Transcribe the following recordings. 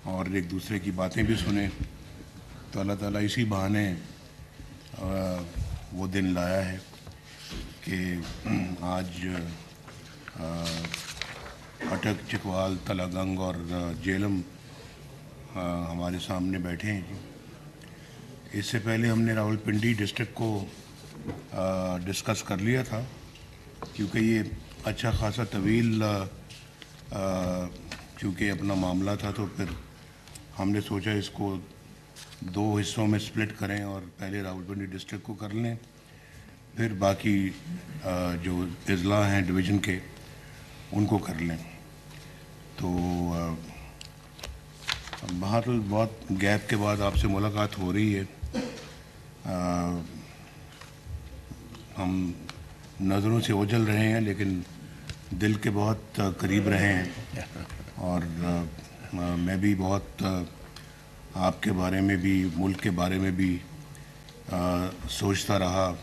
اور ایک دوسرے کی باتیں بھی سنیں. تو اللہ تعالیٰ اسی بہانے وہ دن لایا ہے کہ آج اٹک، چکوال، تلہ گنگ اور جیلم ہمارے سامنے بیٹھے ہیں. اس سے پہلے ہم نے راول پنڈی ڈسٹرکٹ کو ڈسکس کر لیا تھا، کیونکہ یہ اچھا خاصا طویل چونکہ اپنا معاملہ تھا، تو پھر ہم نے سوچا اس کو 2 حصوں میں سپلٹ کریں اور پہلے راول پنڈی ڈسٹرکٹ کو کر لیں، پھر باقی جو اضلاع ہیں ڈویژن کے ان کو کر لیں. تو بہرحال بہت گیپ کے بعد آپ سے ملاقات ہو رہی ہے. ہم نظروں سے اوجھل رہے ہیں لیکن دل کے بہت قریب رہے ہیں، اور میں بھی بہت آپ کے بارے میں بھی، ملک کے بارے میں بھی سوچتا رہا.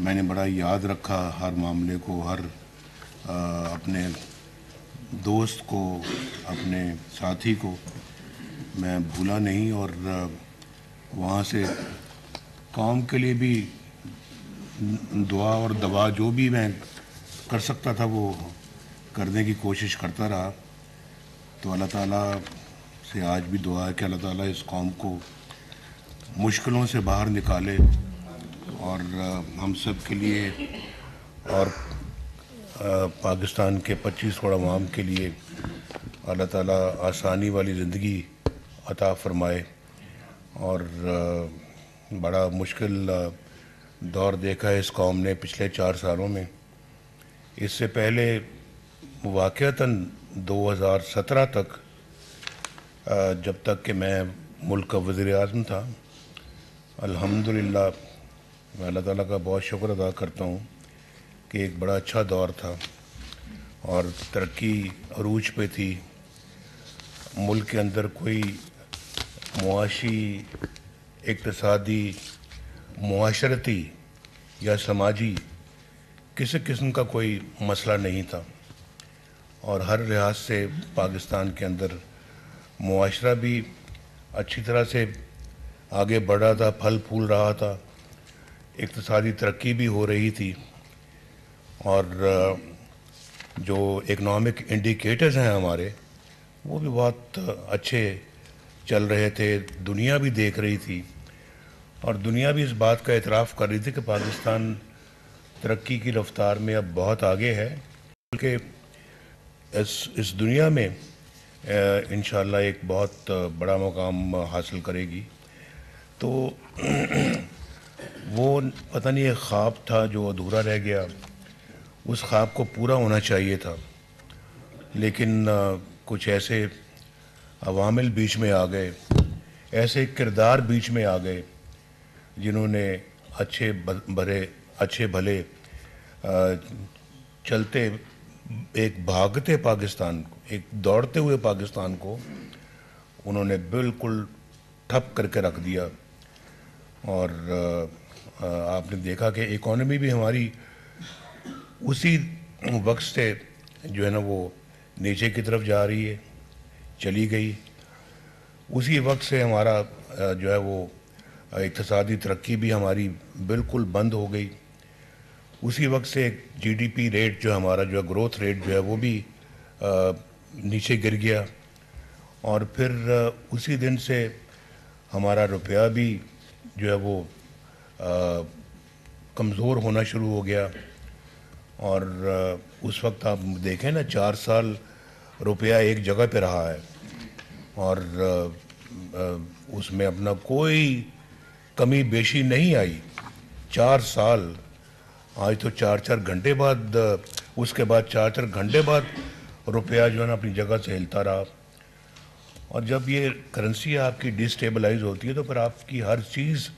میں نے بڑا یاد رکھا ہر معاملے کو، ہر اپنے دوست کو، اپنے ساتھی کو میں بھولا نہیں، اور وہاں سے قوم کے لیے بھی دعا اور دوا جو بھی میں کر سکتا تھا وہ کرنے کی کوشش کرتا رہا. تو اللہ تعالیٰ سے آج بھی دعا ہے کہ اللہ تعالیٰ اس قوم کو مشکلوں سے باہر نکالے، اور ہم سب کے لیے اور پاکستان کے 25 کروڑ عوام کے لیے اللہ تعالیٰ آسانی والی زندگی عطا فرمائے. اور بڑا مشکل دور دیکھا ہے اس قوم نے پچھلے 4 سالوں میں. اس سے پہلے واقعتاً 2017 تک، جب تک کہ میں ملک کا وزیر اعظم تھا، الحمدللہ میں اللہ تعالیٰ کا بہت شکر ادا کرتا ہوں کہ ایک بڑا اچھا دور تھا اور ترقی عروج پہ تھی. ملک کے اندر کوئی معاشی، اقتصادی، معاشرتی یا سماجی کسی قسم کا کوئی مسئلہ نہیں تھا، اور ہر لحاظ سے پاکستان کے اندر معاشرہ بھی اچھی طرح سے آگے بڑھ رہا تھا، پھل پھول رہا تھا، اقتصادی ترقی بھی ہو رہی تھی، اور جو اکنامک انڈیکیٹرز ہیں ہمارے وہ بھی بہت اچھے چل رہے تھے. دنیا بھی دیکھ رہی تھی، اور دنیا بھی اس بات کا اعتراف کر رہی تھی کہ پاکستان ترقی کی رفتار میں اب بہت آگے ہے، بلکہ اس دنیا میں انشاءاللہ ایک بہت بڑا مقام حاصل کرے گی. تو وہ پتہ نہیں ایک خواب تھا جو ادھورا رہ گیا، اس خواب کو پورا ہونا چاہیے تھا، لیکن کچھ ایسے عوامل بیچ میں آ گئے، ایسے کردار بیچ میں آ گئے جنہوں نے اچھے بھلے چلتے ایک بھاگتے پاکستان کو، ایک دوڑتے ہوئے پاکستان کو انہوں نے بالکل ٹھپ کر کے رکھ دیا. اور آپ نے دیکھا کہ اکانومی بھی ہماری اسی وقت سے جو ہے نا وہ نیچے کی طرف جا رہی ہے، چلی گئی. اسی وقت سے ہمارا جو ہے وہ اقتصادی ترقی بھی ہماری بالکل بند ہو گئی. اسی وقت سے جی ڈی پی ریٹ جو ہمارا جو ہے گروتھ ریٹ جو ہے وہ بھی نیچے گر گیا. اور پھر اسی دن سے ہمارا روپیہ بھی جو ہے وہ کمزور ہونا شروع ہو گیا. اور اس وقت آپ دیکھیں نا 4 سال روپیہ ایک جگہ پہ رہا ہے، اور اس میں اپنا کوئی کمی بیشی نہیں آئی. 4 سال، آج تو 4 گھنٹے بعد، اس کے بعد 4 گھنٹے بعد روپیہ جو ہے نا اپنی جگہ سے ہلتا رہا. اور جب یہ کرنسی آپ کی ڈی سٹیبلائز ہوتی ہے تو پھر آپ کی ہر چیز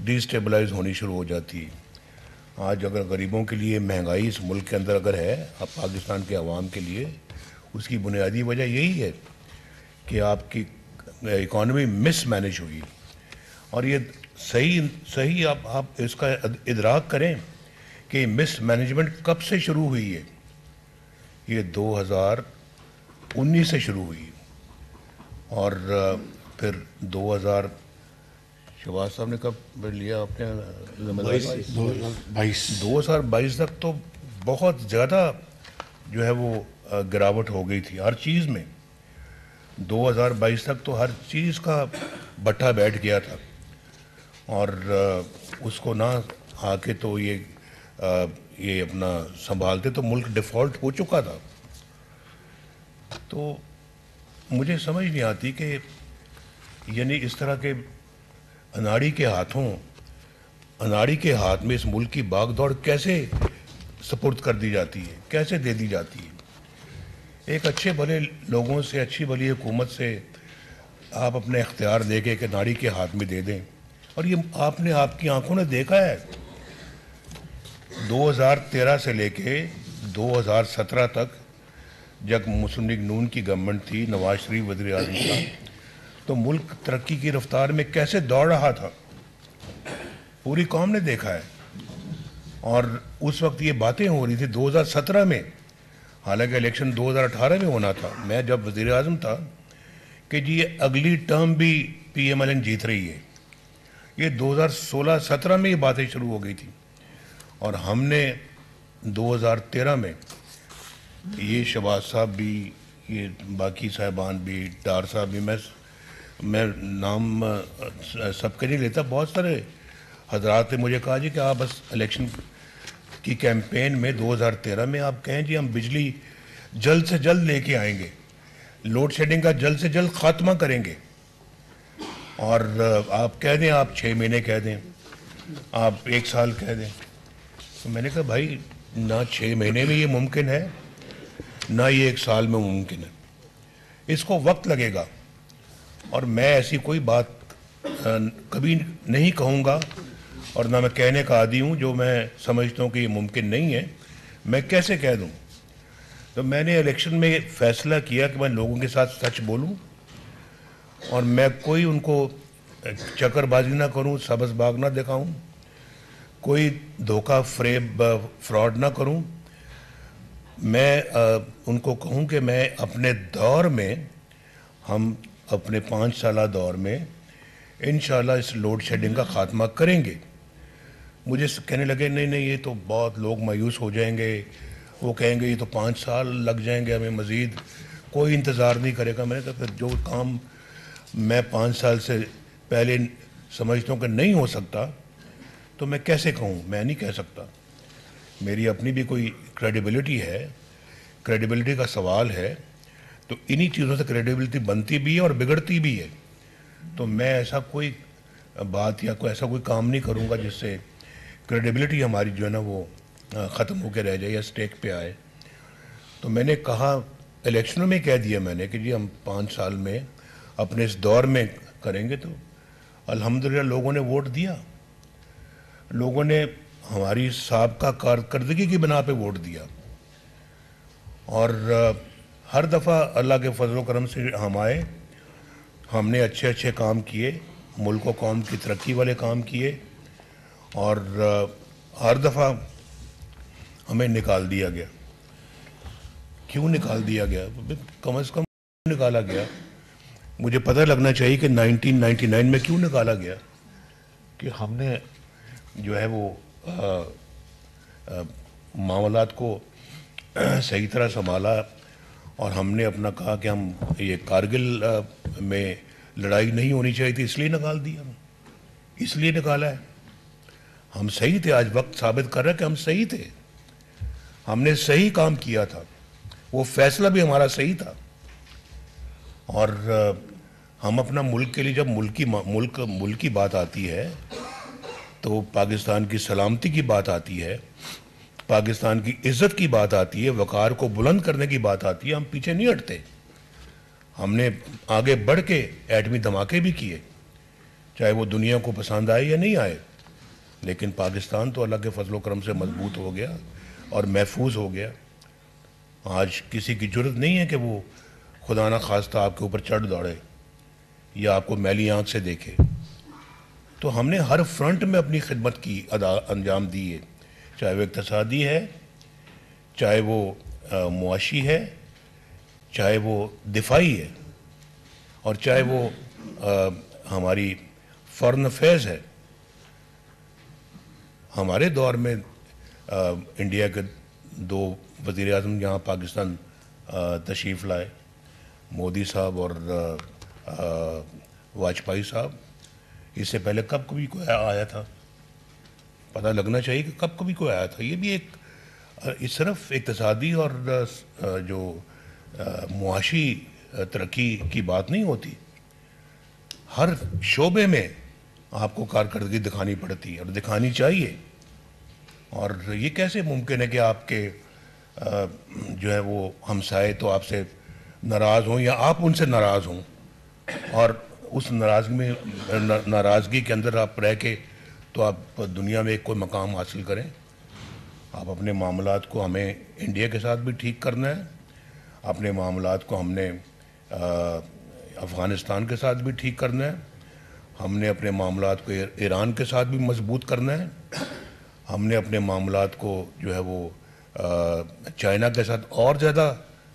ڈی سٹیبلائز ہونی شروع ہو جاتی ہے. آج اگر غریبوں کے لیے مہنگائی اس ملک کے اندر اگر ہے، اب پاکستان کے عوام کے لیے، اس کی بنیادی وجہ یہی ہے کہ آپ کی اکانومی مس مینج ہوئی. اور یہ صحیح آپ اس کا ادراک کریں کہ مس مینجمنٹ کب سے شروع ہوئی ہے. یہ 2019 سے شروع ہوئی، اور پھر 2000 شہباز صاحب نے کب لیا اپنے ذمہ داری؟ 2022 تک تو بہت زیادہ جو ہے وہ گراوٹ ہو گئی تھی ہر چیز میں. 2022 تک تو ہر چیز کا بٹھا بیٹھ گیا تھا, اور اس کو نہ آ کے تو یہ اپنا سنبھالتے تو ملک ڈیفالٹ ہو چکا تھا. تو مجھے سمجھ نہیں آتی کہ یعنی اس طرح کے اناڑی کے ہاتھ میں اس ملک کی باغ دوڑ کیسے سپرد کر دی جاتی ہے, کیسے دے دی جاتی ہے. ایک اچھے بھلے لوگوں سے, اچھی بھلی حکومت سے آپ اپنے اختیار دے کے ایک اناڑی کے ہاتھ میں دے دیں, اور یہ آپ کی آنکھوں نے دیکھا ہے 2013 سے لے کے 2017 تک جب مسلم لیگ نون کی گورنمنٹ تھی, نواز شریف وزیر اعظم تھا, تو ملک ترقی کی رفتار میں کیسے دوڑ رہا تھا پوری قوم نے دیکھا ہے. اور اس وقت یہ باتیں ہو رہی تھی 2017 میں, حالانکہ الیکشن 2018 میں ہونا تھا, میں جب وزیر اعظم تھا, کہ جی یہ اگلی ٹرم بھی پی ایم ایل این جیت رہی ہے. یہ 2016-17 میں یہ باتیں شروع ہو گئی تھی, اور ہم نے 2013 میں یہ شہباز صاحب بھی, یہ باقی صاحبان بھی, ڈار صاحب بھی, میں نام سب کے نہیں لیتا, بہت سارے حضرات نے مجھے کہا جی کہ آپ بس الیکشن کی کیمپین میں 2013 میں آپ کہیں جی ہم بجلی جلد سے جلد لے کے آئیں گے, لوڈ شیڈنگ کا جلد سے جلد خاتمہ کریں گے, اور آپ کہہ دیں, آپ 6 مہینے کہہ دیں, آپ 1 سال کہہ دیں. تو میں نے کہا بھائی نہ 6 مہینے میں یہ ممکن ہے, نہ یہ 1 سال میں ممکن ہے, اس کو وقت لگے گا. اور میں ایسی کوئی بات کبھی نہیں کہوں گا, اور نہ میں کہنے کا عادی ہوں جو میں سمجھتا ہوں کہ یہ ممکن نہیں ہے, میں کیسے کہہ دوں. تو میں نے الیکشن میں فیصلہ کیا کہ میں لوگوں کے ساتھ سچ بولوں, اور میں کوئی ان کو چکر بازی نہ کروں, سبز باغ نہ دکھاؤں, کوئی دھوکہ فریب فراڈ نہ کروں. میں ان کو کہوں کہ میں اپنے دور میں, ہم اپنے 5 سالہ دور میں انشاءاللہ اس لوڈ شیڈنگ کا خاتمہ کریں گے. مجھے کہنے لگے نہیں یہ تو بہت لوگ مایوس ہو جائیں گے, وہ کہیں گے یہ تو 5 سال لگ جائیں گے, ہمیں مزید کوئی انتظار نہیں کرے گا. میں نے کہا پھر جو کام میں 5 سال سے پہلے سمجھتا ہوں کہ نہیں ہو سکتا, تو میں کیسے کہوں, میں نہیں کہہ سکتا. میری اپنی بھی کوئی کریڈیبلٹی ہے, کریڈیبلٹی کا سوال ہے, تو انہی چیزوں سے کریڈیبلٹی بنتی بھی ہے اور بگڑتی بھی ہے. تو میں ایسا کوئی بات یا ایسا کوئی کام نہیں کروں گا جس سے کریڈیبلٹی ہماری جو ہے نا وہ ختم ہو کے رہ جائے یا اسٹیک پہ آئے. تو میں نے کہا, الیکشنوں میں کہہ دیا میں نے کہ جی ہم 5 سال میں اپنے اس دور میں کریں گے. تو الحمدللہ لوگوں نے ووٹ دیا, لوگوں نے ہماری سابقہ کارکردگی کی بنا پہ ووٹ دیا, اور ہر دفعہ اللہ کے فضل و کرم سے ہم آئے, ہم نے اچھے کام کیے, ملک و قوم کی ترقی والے کام کیے, اور ہر دفعہ ہمیں نکال دیا گیا. کیوں نکال دیا گیا؟ کم از کم نکالا گیا, مجھے پتہ لگنا چاہیے کہ 1999 میں کیوں نکالا گیا, کہ ہم نے جو ہے وہ معاملات کو صحیح طرح سنبھالا, اور ہم نے اپنا کہا کہ ہم یہ کارگل میں لڑائی نہیں ہونی چاہیے تھی, اس لیے نکال دیا, اس لیے نکالا ہے. ہم صحیح تھے, آج وقت ثابت کر رہا ہے کہ ہم صحیح تھے, ہم نے صحیح کام کیا تھا, وہ فیصلہ بھی ہمارا صحیح تھا. اور ہم اپنا ملک کے لیے جب ملک کی بات آتی ہے, تو پاکستان کی سلامتی کی بات آتی ہے, پاکستان کی عزت کی بات آتی ہے, وقار کو بلند کرنے کی بات آتی ہے, ہم پیچھے نہیں ہٹتے. ہم نے آگے بڑھ کے ایٹمی دھماکے بھی کیے, چاہے وہ دنیا کو پسند آئے یا نہیں آئے, لیکن پاکستان تو اللہ کے فضل و کرم سے مضبوط ہو گیا اور محفوظ ہو گیا. آج کسی کی جرت نہیں ہے کہ وہ خدا نہ خواستہ آپ کے اوپر چڑھ دوڑے یا آپ کو میلی آنکھ سے دیکھے. تو ہم نے ہر فرنٹ میں اپنی خدمت کی انجام دی ہے, چاہے وہ اقتصادی ہے, چاہے وہ معاشی ہے, چاہے وہ دفاعی ہے. اور چاہے وہ ہماری فارن افیئرز ہے. ہمارے دور میں انڈیا کے 2 وزیر اعظم یہاں پاکستان تشریف لائے, مودی صاحب اور واجپئی صاحب. اس سے پہلے کب کبھی کوئی آیا تھا؟ پتہ لگنا چاہیے کہ کب کبھی کوئی آیا تھا. یہ بھی ایک صرف اقتصادی اور جو معاشی ترقی کی بات نہیں ہوتی, ہر شعبے میں آپ کو کارکردگی دکھانی پڑتی ہے اور دکھانی چاہیے. اور یہ کیسے ممکن ہے کہ آپ کے جو ہے وہ ہمسائے تو آپ سے ناراض ہوں یا آپ ان سے ناراض ہوں, اور اس ناراضگی کے اندر آپ رہ کے تو آپ دنیا میں کوئی مقام حاصل کریں. آپ اپنے معاملات کو ہمیں انڈیا کے ساتھ بھی ٹھیک کرنا ہے, اپنے معاملات کو ہم نے افغانستان کے ساتھ بھی ٹھیک کرنا ہے, ہم نے اپنے معاملات کو ایران کے ساتھ بھی مضبوط کرنا ہے, ہم نے اپنے معاملات کو جو ہے وہ چائنا کے ساتھ اور زیادہ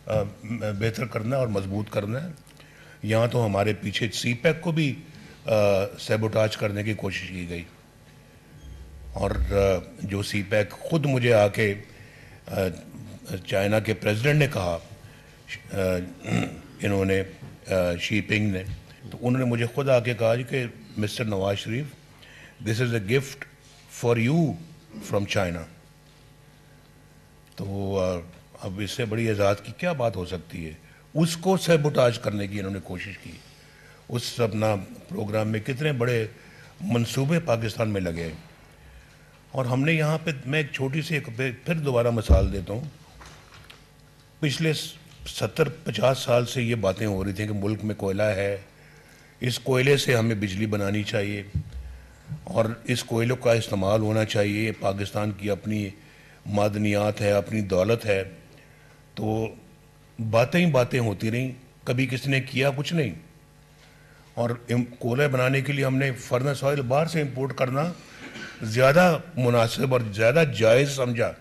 بہتر کرنا ہے اور مضبوط کرنا ہے. یہاں تو ہمارے پیچھے سی پیک کو بھی سیبوٹاج کرنے کی کوشش کی گئی, اور جو سی پیک خود مجھے آ کے چائنا کے پریزیڈنٹ نے کہا, انہوں نے شی پنگ نے, تو انہوں نے مجھے خود آ کے کہا کہ mister Nawaz Sharif, this is a gift for you from China. تو اب اس سے بڑی اعزاز کی کیا بات ہو سکتی ہے؟ اس کو سیبوٹاج کرنے کی انہوں نے کوشش کی. اس اپنا پروگرام میں کتنے بڑے منصوبے پاکستان میں لگے, اور ہم نے یہاں پہ, میں ایک چھوٹی سی پھر دوبارہ مثال دیتا ہوں. پچھلے 70-50 سال سے یہ باتیں ہو رہی تھیں کہ ملک میں کوئلہ ہے, اس کوئلے سے ہمیں بجلی بنانی چاہیے اور اس کوئلے کا استعمال ہونا چاہیے, یہ پاکستان کی اپنی معدنیات ہے, اپنی دولت ہے. تو باتیں ہی باتیں ہوتی رہیں, کبھی کسی نے کیا کچھ نہیں. اور کوئلہ بنانے کے لیے ہم نے فرنس آئل باہر سے امپورٹ کرنا زیادہ مناسب اور زیادہ جائز سمجھا.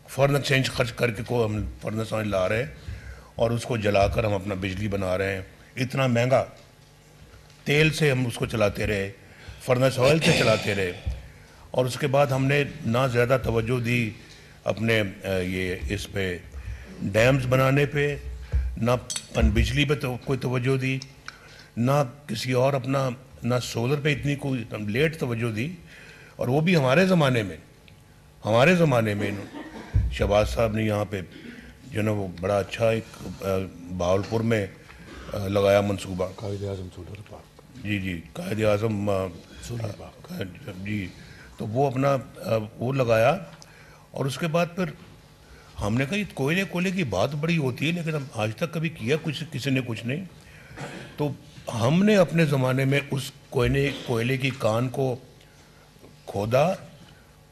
فارن ایکسچینج خرچ کر کے کو ہم فرنس آئل لا رہے ہیں اور اس کو جلا کر ہم اپنا بجلی بنا رہے ہیں. اتنا مہنگا تیل سے ہم اس کو چلاتے رہے, فرنس آئل سے چلاتے رہے, اور اس کے بعد ہم نے نہ زیادہ توجہ دی اپنے یہ اس پہ ڈیمز بنانے پہ, نہ پن بجلی پہ کوئی توجہ دی, نہ کسی اور اپنا, نہ سولر پہ اتنی کوئی لیٹ توجہ دی. اور وہ بھی ہمارے زمانے میں شہباز صاحب نے یہاں پہ جو نا وہ بڑا اچھا ایک بہاولپور میں لگایا منصوبہ, قائد اعظم سولر پارک. جی قائد اعظم سولر پارک جی. تو وہ اپنا وہ لگایا, اور اس کے بعد پھر ہم نے کہا یہ کوئلے کی بات بڑی ہوتی ہے, لیکن ہم آج تک کبھی کیا کسی نے کچھ نہیں. تو ہم نے اپنے زمانے میں اس کوئلے کی کان کو کھودا,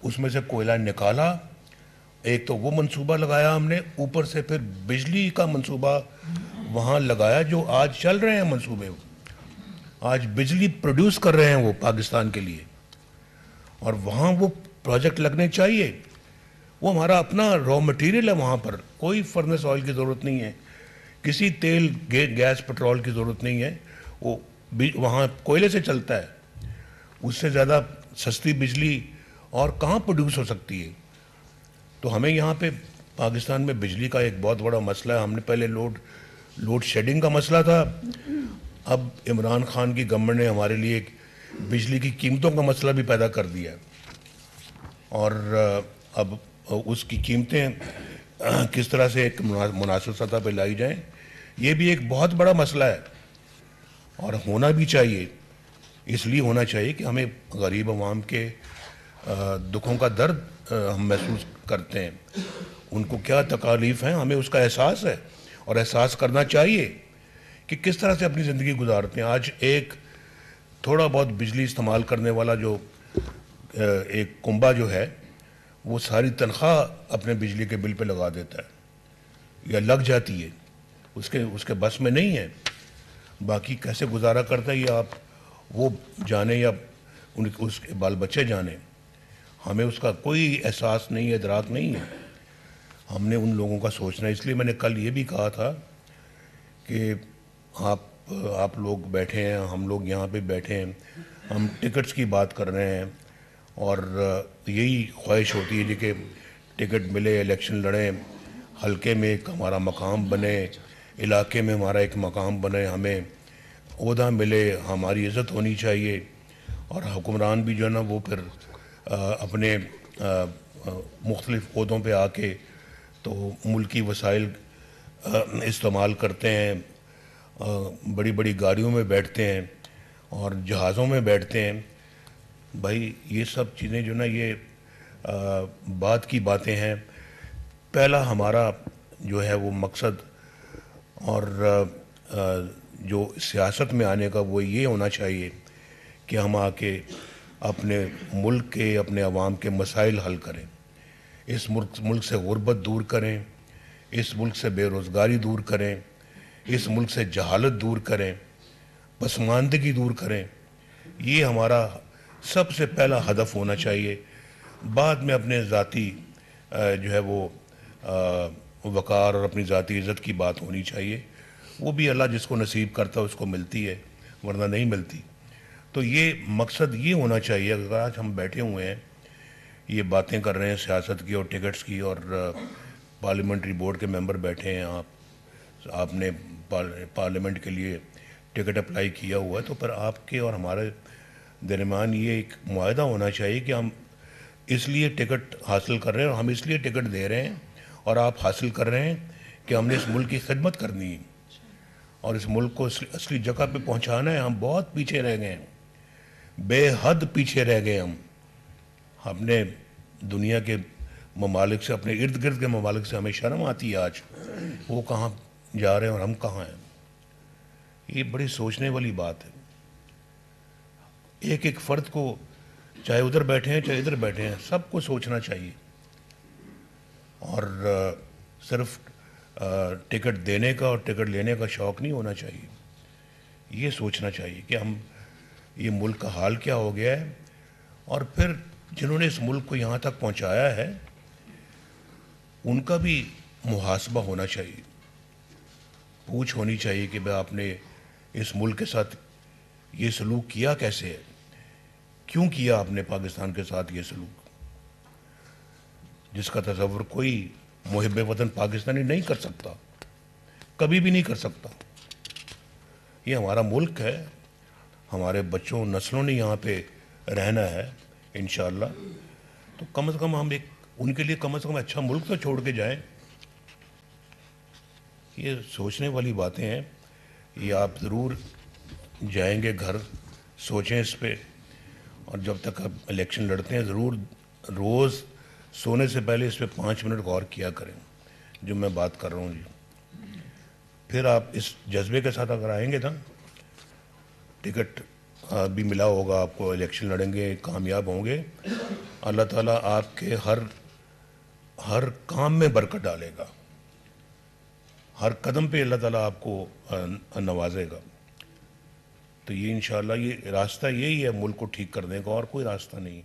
اس میں سے کوئلہ نکالا, ایک تو وہ منصوبہ لگایا ہم نے, اوپر سے پھر بجلی کا منصوبہ وہاں لگایا جو آج چل رہے ہیں منصوبے, آج بجلی پروڈیوس کر رہے ہیں وہ پاکستان کے لیے, اور وہاں وہ پروجیکٹ لگنے چاہیے. وہ ہمارا اپنا را مٹیریل ہے, وہاں پر کوئی فرنس آئل کی ضرورت نہیں ہے, کسی تیل گیس پٹرول کی ضرورت نہیں ہے, وہ وہاں کوئلے سے چلتا ہے. اس سے زیادہ سستی بجلی اور کہاں پروڈیوس ہو سکتی ہے؟ تو ہمیں یہاں پہ پاکستان میں بجلی کا ایک بہت بڑا مسئلہ ہے. ہم نے پہلے لوڈ شیڈنگ کا مسئلہ تھا, اب عمران خان کی گورنمنٹ نے ہمارے لیے ایک بجلی کی قیمتوں کا مسئلہ بھی پیدا کر دیا, اور اب اس کی قیمتیں کس طرح سے ایک مناسب سطح پہ لائی جائیں, یہ بھی ایک بہت بڑا مسئلہ ہے. اور ہونا بھی چاہیے, اس لیے ہونا چاہیے کہ ہمیں غریب عوام کے دکھوں کا درد ہم محسوس کرتے ہیں, ان کو کیا تکالیف ہیں ہمیں اس کا احساس ہے, اور احساس کرنا چاہیے کہ کس طرح سے اپنی زندگی گزارتے ہیں. آج ایک تھوڑا بہت بجلی استعمال کرنے والا جو ایک کنبہ جو ہے, وہ ساری تنخواہ اپنے بجلی کے بل پہ لگا دیتا ہے یا لگ جاتی ہے, اس کے بس میں نہیں ہے. باقی کیسے گزارا کرتا ہے یہ آپ وہ جانے یا اس کے بال بچے جانے, ہمیں اس کا کوئی احساس نہیں ہے, ادراک نہیں ہے. ہم نے ان لوگوں کا سوچنا ہے. اس لیے میں نے کل یہ بھی کہا تھا کہ آپ آپ لوگ بیٹھے ہیں, ہم لوگ یہاں پہ بیٹھے ہیں, ہم ٹکٹس کی بات کر رہے ہیں, اور یہی خواہش ہوتی ہے جی کہ ٹکٹ ملے, الیکشن لڑیں, حلقے میں ایک ہمارا مقام بنے, علاقے میں ہمارا ایک مقام بنے, ہمیں عہدہ ملے, ہماری عزت ہونی چاہیے. اور حکمران بھی جو ہے نا وہ پھر اپنے مختلف عہدوں پہ آ کے تو ملکی وسائل استعمال کرتے ہیں, بڑی بڑی گاڑیوں میں بیٹھتے ہیں اور جہازوں میں بیٹھتے ہیں. بھائی یہ سب چیزیں جو نا یہ بات کی باتیں ہیں. پہلا ہمارا جو ہے وہ مقصد اور جو سیاست میں آنے کا وہ یہ ہونا چاہیے کہ ہم آ کے اپنے ملک کے, اپنے عوام کے مسائل حل کریں, اس ملک سے غربت دور کریں, اس ملک سے بے روزگاری دور کریں, اس ملک سے جہالت دور کریں, پسماندگی دور کریں. یہ ہمارا سب سے پہلا ہدف ہونا چاہیے. بعد میں اپنے ذاتی جو ہے وہ وقار اور اپنی ذاتی عزت کی بات ہونی چاہیے. وہ بھی اللہ جس کو نصیب کرتا ہے اس کو ملتی ہے, ورنہ نہیں ملتی. تو یہ مقصد یہ ہونا چاہیے. اگر آج ہم بیٹھے ہوئے ہیں, یہ باتیں کر رہے ہیں سیاست کی اور ٹکٹس کی, اور پارلیمنٹری بورڈ کے ممبر بیٹھے ہیں, آپ نے پارلیمنٹ کے لیے ٹکٹ اپلائی کیا ہوا ہے, تو پھر آپ کے اور ہمارے درمیان یہ ایک معاہدہ ہونا چاہیے کہ ہم اس لیے ٹکٹ حاصل کر رہے ہیں, اور ہم اس لیے ٹکٹ دے رہے ہیں اور آپ حاصل کر رہے ہیں کہ ہم نے اس ملک کی خدمت کرنی ہے اور اس ملک کو اصلی جگہ پہ پہنچانا ہے. ہم بہت پیچھے رہ گئے ہیں, بے حد پیچھے رہ گئے. ہم نے دنیا کے ممالک سے, اپنے ارد گرد کے ممالک سے ہمیں شرم آتی ہے آج, وہ کہاں جا رہے ہیں اور ہم کہاں ہیں. یہ بڑی سوچنے والی بات ہے. ایک ایک فرد کو, چاہے ادھر بیٹھے ہیں چاہے ادھر بیٹھے ہیں, سب کو سوچنا چاہیے, اور صرف ٹکٹ دینے کا اور ٹکٹ لینے کا شوق نہیں ہونا چاہیے. یہ سوچنا چاہیے کہ ہم, یہ ملک کا حال کیا ہو گیا ہے, اور پھر جنہوں نے اس ملک کو یہاں تک پہنچایا ہے ان کا بھی محاسبہ ہونا چاہیے. پوچھ ہونی چاہیے کہ بھئی آپ نے اس ملک کے ساتھ یہ سلوک کیا کیسے ہے, کیوں کیا آپ نے پاکستان کے ساتھ یہ سلوک, جس کا تصور کوئی محب وطن پاکستانی نہیں کر سکتا, کبھی بھی نہیں کر سکتا. یہ ہمارا ملک ہے, ہمارے بچوں نسلوں نے یہاں پہ رہنا ہے انشاءاللہ. تو کم از کم ہم ایک ان کے لیے کم از کم اچھا ملک تو چھوڑ کے جائیں. یہ سوچنے والی باتیں ہیں. یہ آپ ضرور جائیں گے گھر, سوچیں اس پہ, اور جب تک آپ الیکشن لڑتے ہیں ضرور روز سونے سے پہلے اس پہ 5 منٹ غور کیا کریں جو میں بات کر رہا ہوں جی. پھر آپ اس جذبے کے ساتھ اگر آئیں گے نا, ٹکٹ بھی ملا ہوگا آپ کو, الیکشن لڑیں گے, کامیاب ہوں گے, اللہ تعالیٰ آپ کے ہر کام میں برکت ڈالے گا, ہر قدم پہ اللہ تعالیٰ آپ کو نوازے گا. تو یہ انشاءاللہ یہ راستہ یہی ہے ملک کو ٹھیک کرنے کا, اور کوئی راستہ نہیں.